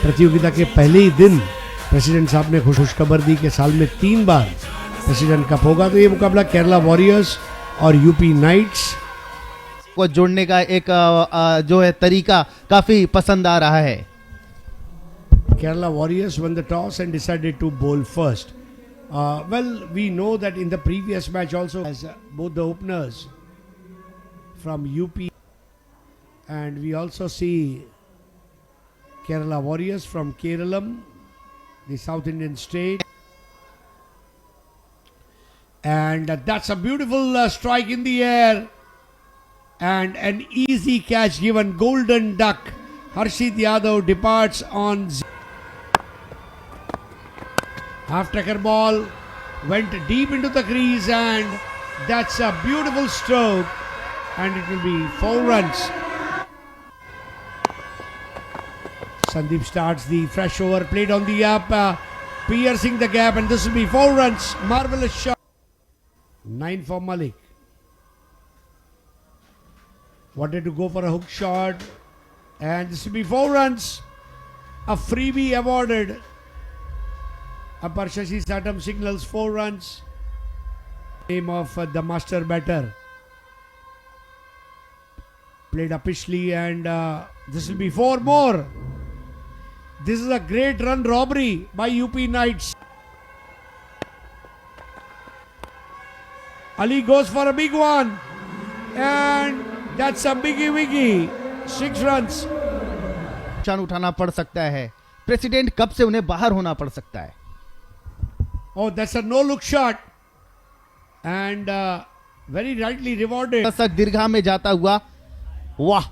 प्रतियोगिता के पहले ही दिन प्रेसिडेंट साहब ने खुशखबर दी कि साल में 3 बार प्रेसिडेंट कप होगा। तो ये मुकाबला केरला वॉरियर्स और यूपी नाइट्स को जोड़ने का एक जो है तरीका काफी पसंद आ रहा है। Kerala Warriors won the toss and decided to bowl first. Well, we know that in the previous match also, as both the openers from UP, and we also see Kerala Warriors from Keralam, the South Indian state. And that's a beautiful strike in the air and an easy catch given. Golden duck. Harshit Yadav departs on half-tacker ball, went deep into the crease, and that's a beautiful stroke, and it will be 4 runs. Sandeep starts the fresh over, played on the up, piercing the gap, and this will be 4 runs. Marvelous shot. 9 for Malik. Wanted to go for a hook shot, and this will be 4 runs. A freebie awarded. Upper Shashi Satam signals 4 runs. Name of the master batter. Played upishly, and this will be 4 more. This is a great run robbery by UP Knights. Ali goes for a big one, and that's a biggie wiggy. 6 runs. नुकसान उठाना पड़ सकता है, president cup से उन्हें बाहर होना पड़ सकता है। Oh, that's a no-look shot, and very rightly rewarded. दशक दीर्घा में जाता हुआ, वाह,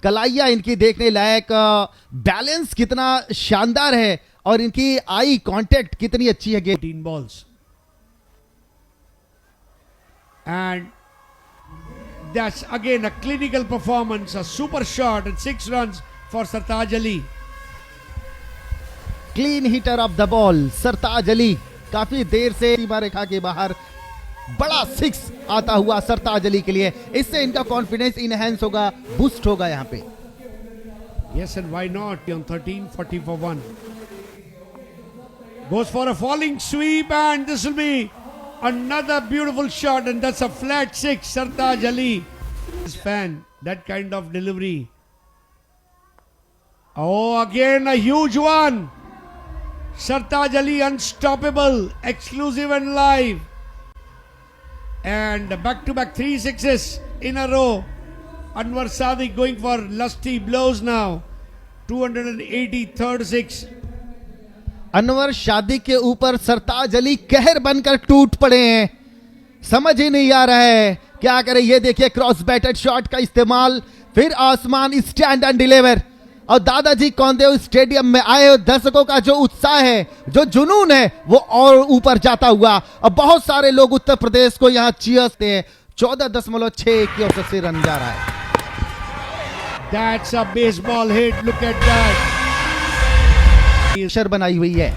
कलाइया इनकी देखने लायक, बैलेंस कितना शानदार है और इनकी आई कांटेक्ट कितनी अच्छी है। 14 balls, and that's again a clinical performance, a super shot, and 6 runs for Sartaj Ali. Clean hitter of the ball Sartaj Ali, काफी देर से सीमा रेखा के बाहर बड़ा 6 आता हुआ सरताज अली के लिए। इससे इनका कॉन्फिडेंस इनहेंस होगा, बूस्ट होगा यहाँ पे। Yes, and why not? On 13, 40 for 1. Goes for a falling sweep, and this will be another beautiful shot, and that's a flat 6. Sartaj Ali, his fan, that kind of delivery. Oh, again a huge one. Sartaj Ali unstoppable, exclusive and live, and back-to-back 3 sixes in a row. Anwar Sadiq going for lusty blows now. 283rd 6. Anwar शादी के ऊपर सरताज अली कहर बनकर टूट पड़े हैं, समझ ही नहीं आ रहा है क्या करें। ये देखिए क्रॉस बैटेड शॉट का इस्तेमाल, फिर आसमान स्टैंड एंड डिलीवर, और दादाजी कौंदेव स्टेडियम में आए दर्शकों का जो उत्साह है, जो जुनून है, वो और ऊपर जाता हुआ। और बहुत सारे लोग उत्तर प्रदेश को यहाँ चीयर्स देते हैं। 14.6 की औसत से रन जा रहा है। That's a baseball hit. Look at that. Sir बनाई हुई है।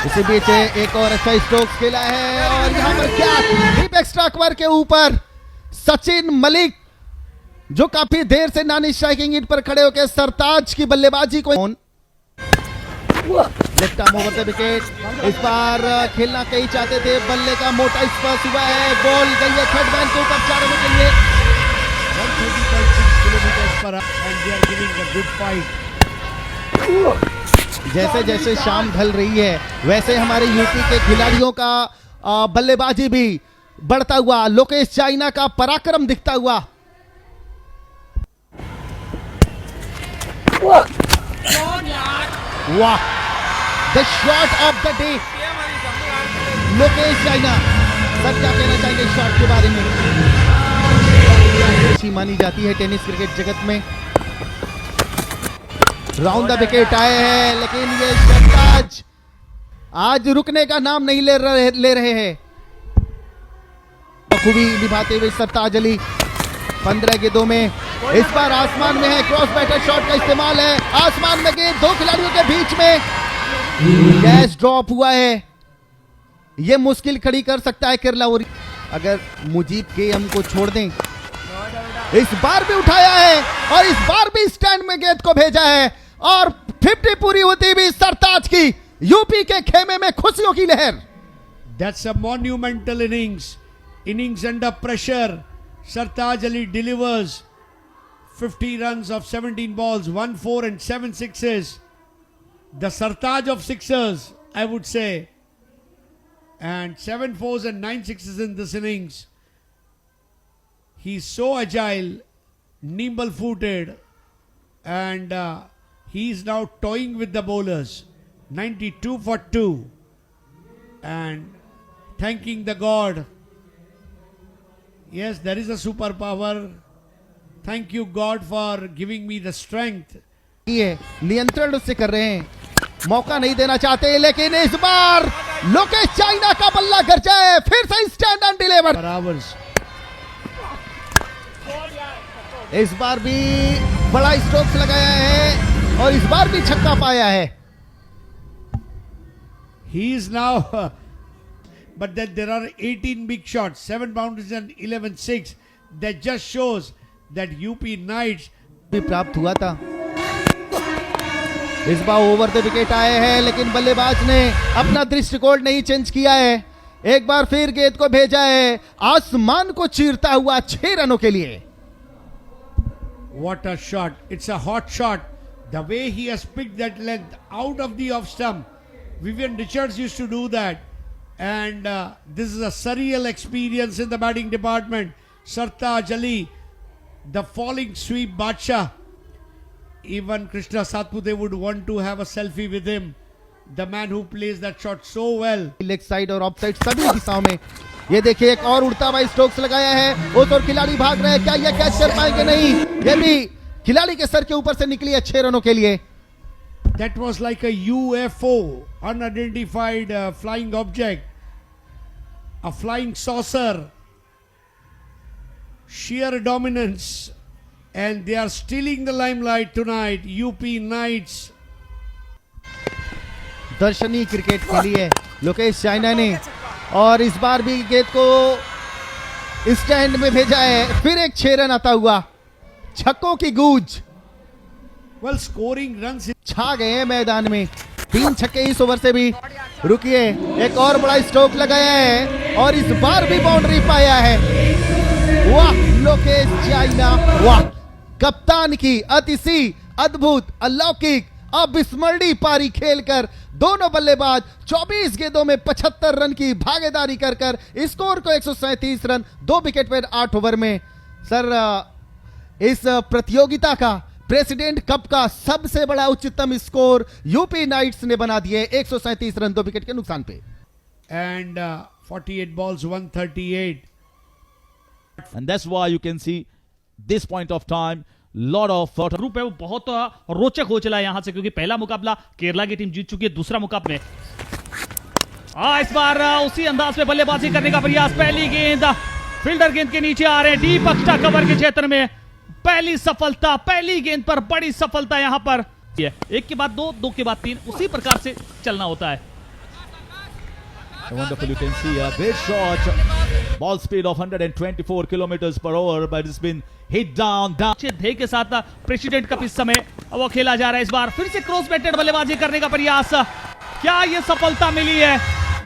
इसी बीच एक और अच्छा स्ट्रोक खेला है, और यहाँ पर क्या डीप एक्स्ट्रा कवर के ऊपर सचिन मलिक, जो काफी देर से नॉन स्ट्राइकिंग हिट पर खड़े होकर सरताज की बल्लेबाजी को left arm over the wicket. इस बार खेलना कहीं चाहते थे, बल्ले का मोटा स्पर्श हुआ है, बॉल गई है थर्ड मैन के ऊपर 4 रनों के लिए। 130.6 kilometers per hour, and they are giving a good fight. जैसे जैसे शाम ढल रही है, वैसे हमारे यूपी के खिलाड़ियों का बल्लेबाजी भी बढ़ता हुआ, लोकेश चाइना का पराक्रम दिखता हुआ। वाह, the shot of the day, Lokesh China. Sir क्या कहना चाहेंगे इस शॉट के बारे में? अच्छी मानी जाती है टेनिस क्रिकेट जगत में। राउंड द विकेट आए हैं, लेकिन ये सरताज आज रुकने का नाम नहीं ले रहे हैं। खूबी निभाते हुए सरताज अली 15 गेंदों में, इस बार आसमान में है, क्रॉस बैटर शॉट का इस्तेमाल है, आसमान में गेंद, 2 खिलाड़ियों के बीच में कैच ड्रॉप हुआ है। ये मुश्किल खड़ी कर सकता है केरला। और अगर मुजीब के हमको छोड़ दें, इस बार भी उठाया है और इस बार भी स्टैंड में गेंद को भेजा है। और 50 पूरी होती भी सरताज की यूपी के खेमे में खुशियों की लहर। That's a monumental innings. Innings under pressure. Sartaj Ali delivers 50 runs of 17 balls, 1 4 and 7 sixes. The Sartaj of sixers, I would say. And 7 fours and 9 sixes in this innings. He's so agile, nimble footed, and he's now toying with the bowlers. 92 for 2. And thanking the God. Yes, there is a superpower. Thank you, God, for giving me the strength. ये नियंत्रण उससे कर रहे हैं, मौका नहीं देना चाहते, लेकिन इस बार लोकेश चाइना का बल्ला गरजा है, फिर से stand and deliver. For hours. इस बार भी बड़ा स्ट्रोक्स लगाया है और इस बार भी छक्का पाया है। He is now, but then there are 18 big shots, 7 boundaries and 11 6. That just shows that UP Knights भी प्राप्त हुआ था। इस बार ओवर द विकेट आए हैं, लेकिन बल्लेबाज ने अपना दृष्टिकोण नहीं चेंज किया है। एक बार फिर गेंद को भेजा है आसमान को चीरता हुआ 6 रनों के लिए। What a shot. It's a hot shot. The way he has picked that length out of the off stump. Vivian Richards used to do that. And this is a surreal experience in the batting department. Sartaj Ali, the falling sweep Badshah. Even Krishna Satpute would want to have a selfie with him. The man who plays that shot so well. Leg side और of side सभी दिशाओं में। ये देखिए एक और उड़ता हुआ स्ट्रोक्स लगाया है, उस और खिलाड़ी भाग रहे हैं, क्या ये कैच कर पाएंगे? नहीं, ये भी खिलाड़ी के सर के ऊपर से निकली है 6 रनों के लिए। That was like a UFO, unidentified flying object, a flying saucer, sheer dominance, and they are stealing the limelight tonight. UP Knights. दर्शनीय क्रिकेट खेली है लोकेश चाइना ने और इस बार भी गेंद को स्टैंड में भेजा है, फिर एक 6 रन आता हुआ, छक्कों की गूंज। Well, scoring runs. छा गए हैं मैदान में, 3 छक्के इस ओवर से भी। रुकिए, एक और बड़ा स्ट्रोक लगाया है और इस बार भी बाउंड्री पाया है। वाह लोकेश चाइना, वाह! कप्तान की अतिशी अद्भुत अलौकिक अविस्मरणीय पारी खेलकर दोनों बल्लेबाज 24 गेंदों में 75 रन की भागीदारी कर स्कोर को 137 रन 2 विकेट पर 8 ओवर में। सर, इस प्रतियोगिता का प्रेसिडेंट कप का सबसे बड़ा उच्चतम स्कोर यूपी नाइट्स ने बना दिए 137 रन 2 विकेट के नुकसान पे। And 48 balls, 138. And that's why you can see this point of time lot of group है वो बहुत रोचक हो चला है यहां से, क्योंकि पहला मुकाबला केरला की टीम जीत चुकी है, दूसरा मुकाबला में इस बार उसी अंदाज में बल्लेबाजी करने का प्रयास। पहली गेंद फील्डर गेंद के नीचे आ रहे हैं, डीप एक्स्ट्रा कवर के क्षेत्र में पहली सफलता, पहली गेंद पर बड़ी सफलता यहां पर। एक के बाद दो, दो के बाद 3, उसी प्रकार से चलना होता है। wonderful, you can see a great shot, ball speed of 124 kilometers per hour, but it's been hit down. अच्छे ध्येय के साथ प्रेसिडेंट कप इस समय वो खेला जा रहा है। इस बार फिर से क्रॉस बैटेड बल्लेबाजी करने का प्रयास, क्या ये सफलता मिली है?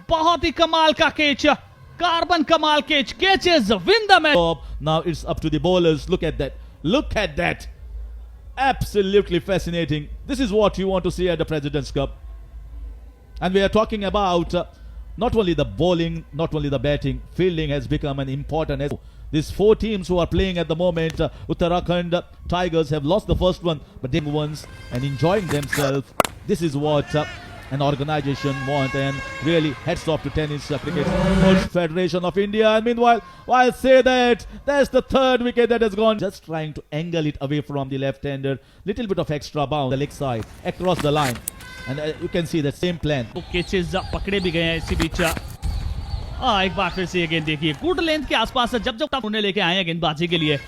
बहुत ही कमाल का कैच, कार्बन कमाल catch, catches win the match. Now it's up to the bowlers. Look at that, look at that, absolutely fascinating. This is what you want to see at the President's Cup. And we are talking about not only the bowling, not only the batting, fielding has become an important. These 4 teams who are playing at the moment, Uttarakhand Tigers have lost the first one, but they ones and enjoying themselves. This is what an organization want, and really hats off to Tennis Cricket Federation of India. And meanwhile, while say that, that's the 3rd wicket that has gone. Just trying to angle it away from the left-hander. Little bit of extra bounce, the leg side, across the line. And you can see the same plan. तो catches पकड़े भी गए हैं इसी बीच। एक बार फिर से ये गेंद देखिए, गुड लेंथ के आसपास जब उन्हें लेके आए हैं गेंदबाजी के लिए।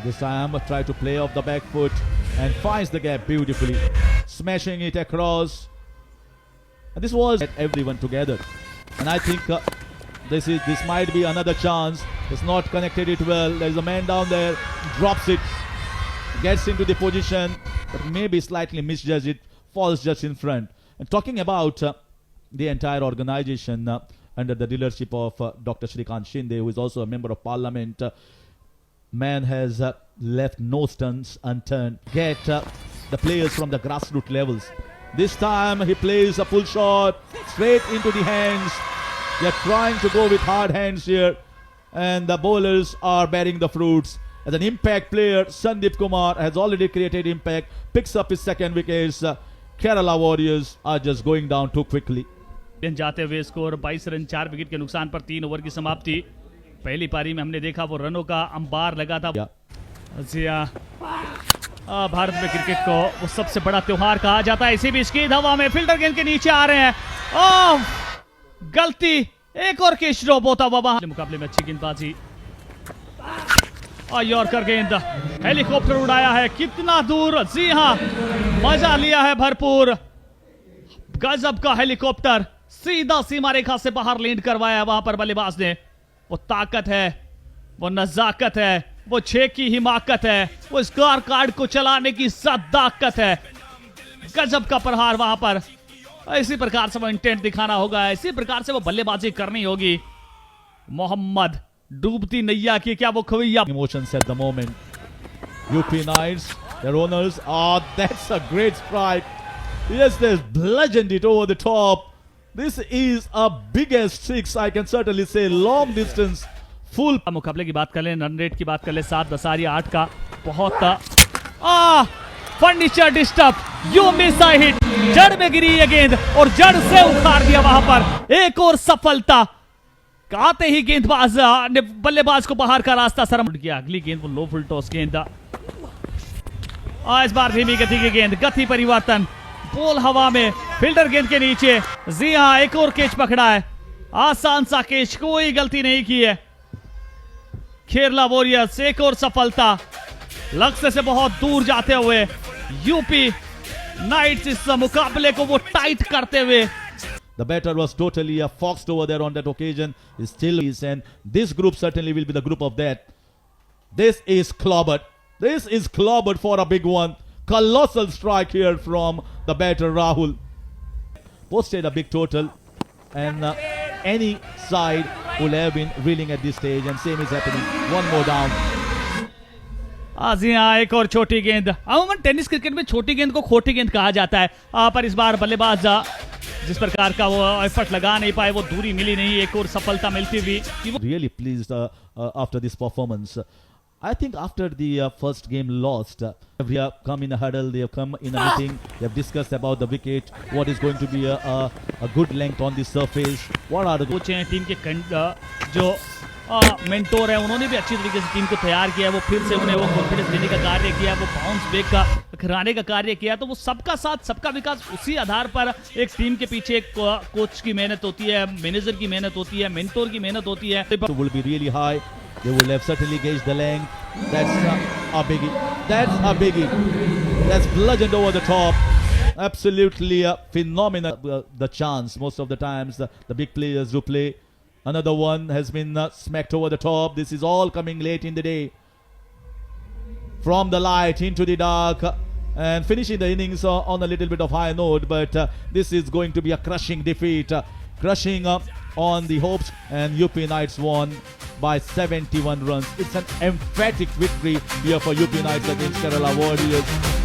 This time try to play off the back foot and finds the gap beautifully, smashing it across. And this was everyone together, and I think this might be another chance. It's not connected it well. There's a man down there, drops it. gets into the position, but maybe slightly misjudged it, falls just in front. And talking about the entire organization under the leadership of Dr. Shrikant Shinde, who is also a member of parliament, man has left no stones unturned. Get the players from the grassroots levels. This time he plays a pull shot straight into the hands. They are trying to go with hard hands here, and the bowlers are bearing the fruits. As an impact player, Sandeep Kumar has already created impact, picks up his second wickets. Kerala Warriors are just going down too quickly. जाते हुए score 22 run 4 wicket के नुकसान पर 3 over की समाप्ति। पहली पारी में हमने देखा वो रनों का अंबार लगा था। जी हाँ, भारत में क्रिकेट को वो सबसे बड़ा त्योहार कहा जाता है। इसी बीच गेंद हवा में, फील्डर गेंद के नीचे आ रहे हैं। ओह, गलती, एक और कैच ड्रॉप होता हुआ वहां। मुकाबले में अच्छी गेंदबाजी और यॉर्कर गेंद, हेलीकॉप्टर उड़ाया है कितना दूर। जी हाँ, मजा लिया है भरपूर। गजब का हेलीकॉप्टर सीधा सीमा रेखा से बाहर लैंड करवाया वहां पर बल्लेबाज ने। वो ताकत है, वो नजाकत है, वो 6 की हिमाकत है, वो स्कोर कार्ड को चलाने की सदाकत है। गजब का प्रहार वहां पर। इसी प्रकार से वो इंटेंट दिखाना होगा, इसी प्रकार से वो बल्लेबाजी करनी होगी। मोहम्मद, डूबती नैया की क्या वो खवैया। Emotions at the moment. UP Knights, their owners, that's a great strike. Yes, they've bludgeoned it over the top. This is a biggest six, I can certainly say, long distance, full. मुकाबले की बात कर ले, run rate की बात कर ले, 7-10 का बहुत furniture disturb, you miss a hit, जड़ में गिरी ये गेंद और जड़ से उखाड़ दिया वहां पर। एक और सफलता, आते ही गेंदबाज ने बल्लेबाज को बाहर का रास्ता सरम किया। अगली गेंद वो लो फुल टॉस गेंद, इस बार धीमी गति की गेंद, गति परिवर्तन, बॉल हवा में, फील्डर गेंद के नीचे। जी हाँ, एक और कैच पकड़ा है, आसान सा कैच, कोई गलती नहीं की है। केरला वॉरियर्स एक और सफलता, लक्ष्य से बहुत दूर जाते हुए यूपी नाइट्स इस मुकाबले को वो टाइट करते हुए। The batter was totally foxed over there on that occasion. He still is, and this group certainly will be the group of that. This is clobbered. This is clobbered for a big one. Colossal strike here from the batter Rahul. Posted a big total, and any side will have been reeling at this stage, and same is happening. One more down. जी हाँ, एक और छोटी गेंद। अमूमन tennis cricket में छोटी गेंद को खोटी गेंद कहा जाता है, पर इस बार बल्लेबाज जिस प्रकार का वो एफर्ट लगा नहीं पाए, वो दूरी मिली नहीं, एक और सफलता मिलती हुई। Really pleased after this performance. I think after the first game lost, they have come in a huddle, they have come in a meeting, they have discussed about the wicket, what is going to be a good length on the surface, what are the coach हैं team के जो mentor है, उन्होंने भी अच्छी तरीके से team को तैयार किया। वो फिर से उन्हें वो कॉन्फिडेंस देने का कार्य किया, वो बाउंस बैक का कराने का कार्य किया। तो वो सबका साथ सबका विकास, उसी आधार पर एक टीम के पीछे एक कोच की मेहनत होती है, मैनेजर की मेहनत होती है, मेंटोर की मेहनत होती है। will be really high. They will have certainly gauged the length. That's a biggie. That's a biggie. That's bludgeoned over the top. Absolutely phenomenal. The chance most of the times the big players do play. Another one has been smacked over the top. This is all coming late in the day. From the light into the dark, and finishing the innings on a little bit of high note. But this is going to be a crushing defeat. Crushing on the hopes, and UP Knights won by 71 runs. It's an emphatic victory here for UP Knights against Kerala Warriors.